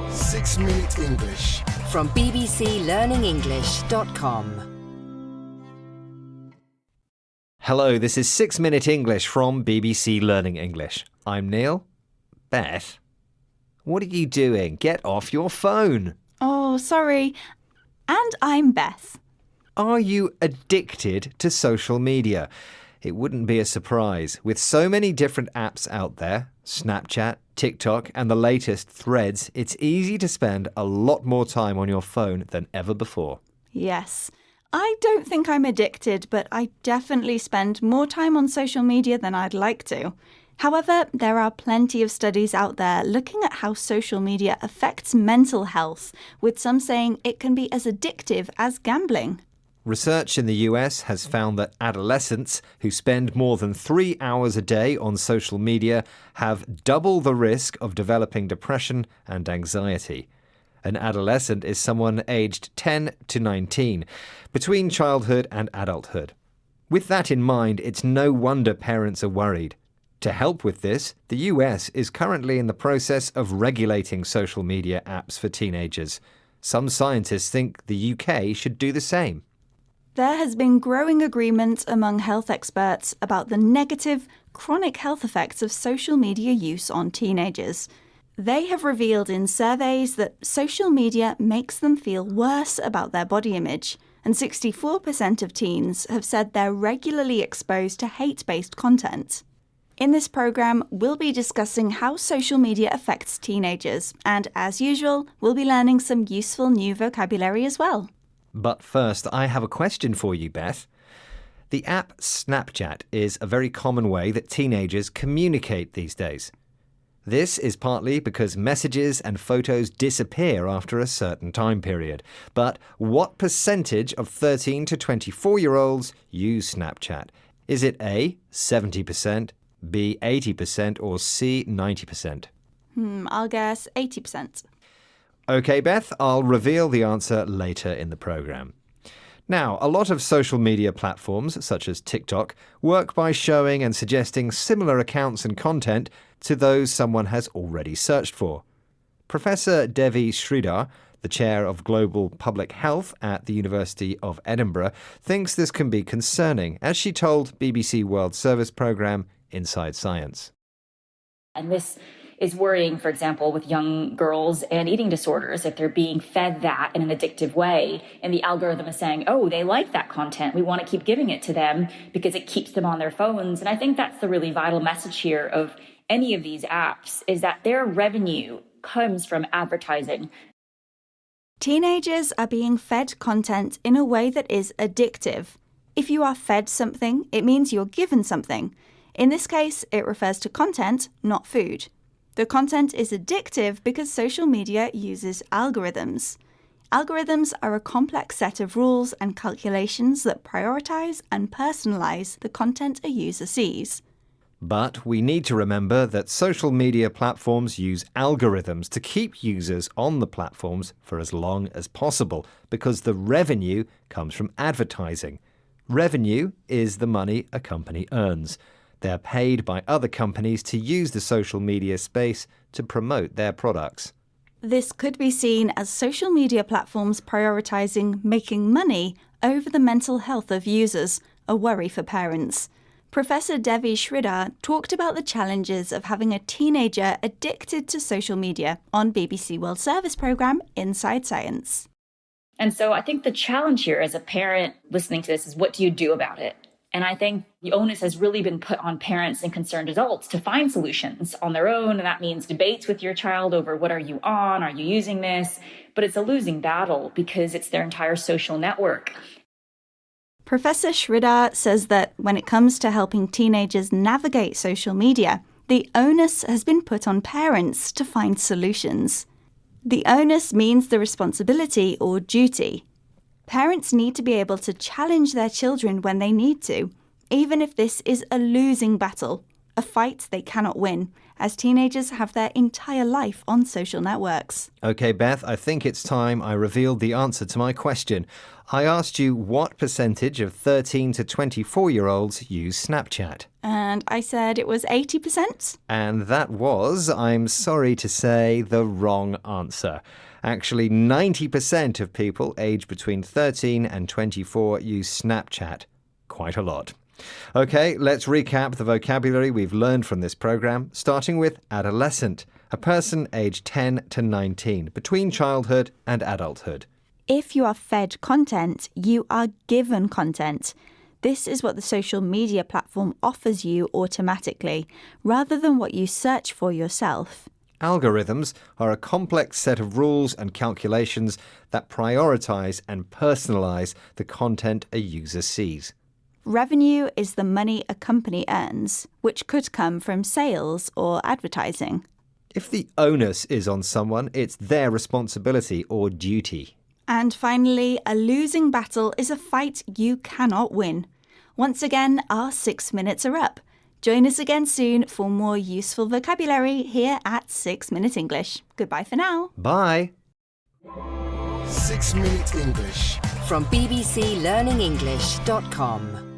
6 Minute English from bbclearningenglish.com. Hello, this is 6 Minute English from BBC Learning English. I'm Neil. Beth, what are you doing? Get off your phone. Oh, sorry. And I'm Beth. Are you addicted to social media? It wouldn't be a surprise. With so many different apps out there, Snapchat, TikTok, and the latest Threads, it's easy to spend a lot more time on your phone than ever before. Yes. I don't think I'm addicted, but I definitely spend more time on social media than I'd like to. However, there are plenty of studies out there looking at how social media affects mental health, with some saying it can be as addictive as gambling. Research in the US has found that adolescents who spend more than 3 hours a day on social media have double the risk of developing depression and anxiety. An adolescent is someone aged 10 to 19, between childhood and adulthood. With that in mind, it's no wonder parents are worried. To help with this, the US is currently in the process of regulating social media apps for teenagers. Some scientists think the UK should do the same. There has been growing agreement among health experts about the negative, chronic health effects of social media use on teenagers. They have revealed in surveys that social media makes them feel worse about their body image, and 64% of teens have said they're regularly exposed to hate-based content. In this programme, we'll be discussing how social media affects teenagers, and as usual, we'll be learning some useful new vocabulary as well. But first, I have a question for you, Beth. The app Snapchat is a very common way that teenagers communicate these days. This is partly because messages and photos disappear after a certain time period. But what percentage of 13 to 24-year-olds use Snapchat? Is it A, 70%, B, 80%, or C, 90%? I'll guess 80%. OK, Beth, I'll reveal the answer later in the programme. Now, a lot of social media platforms, such as TikTok, work by showing and suggesting similar accounts and content to those someone has already searched for. Professor Devi Sridhar, the chair of Global Public Health at the University of Edinburgh, thinks this can be concerning, as she told BBC World Service programme Inside Science. And this is worrying, for example, with young girls and eating disorders, if they're being fed that in an addictive way, and the algorithm is saying, oh, they like that content, we want to keep giving it to them because it keeps them on their phones. And I think that's the really vital message here of any of these apps, is that their revenue comes from advertising. Teenagers are being fed content in a way that is addictive. If you are fed something, it means you're given something. In this case, it refers to content, not food. The content is addictive because social media uses algorithms. Algorithms are a complex set of rules and calculations that prioritize and personalize the content a user sees. But we need to remember that social media platforms use algorithms to keep users on the platforms for as long as possible because the revenue comes from advertising. Revenue is the money a company earns. They're paid by other companies to use the social media space to promote their products. This could be seen as social media platforms prioritizing making money over the mental health of users, a worry for parents. Professor Devi Sridhar talked about the challenges of having a teenager addicted to social media on BBC World Service programme Inside Science. And so I think the challenge here as a parent listening to this is, what do you do about it? And I think the onus has really been put on parents and concerned adults to find solutions on their own. And that means debates with your child over what are you on? Are you using this? But it's a losing battle because it's their entire social network. Professor Sridhar says that when it comes to helping teenagers navigate social media, the onus has been put on parents to find solutions. The onus means the responsibility or duty. Parents need to be able to challenge their children when they need to, even if this is a losing battle, a fight they cannot win, as teenagers have their entire life on social networks. OK, Beth, I think it's time I revealed the answer to my question. I asked you what percentage of 13 to 24-year-olds use Snapchat. And I said it was 80%? And that was, I'm sorry to say, the wrong answer. Actually, 90% of people aged between 13 and 24 use Snapchat. Quite a lot. OK, let's recap the vocabulary we've learned from this programme, starting with adolescent, a person aged 10 to 19, between childhood and adulthood. If you are fed content, you are given content. This is what the social media platform offers you automatically, rather than what you search for yourself. Algorithms are a complex set of rules and calculations that prioritise and personalise the content a user sees. Revenue is the money a company earns, which could come from sales or advertising. If the onus is on someone, it's their responsibility or duty. And finally, a losing battle is a fight you cannot win. Once again, our 6 minutes are up. Join us again soon for more useful vocabulary here at 6 Minute English. Goodbye for now. Bye. 6 Minute English. From bbclearningenglish.com.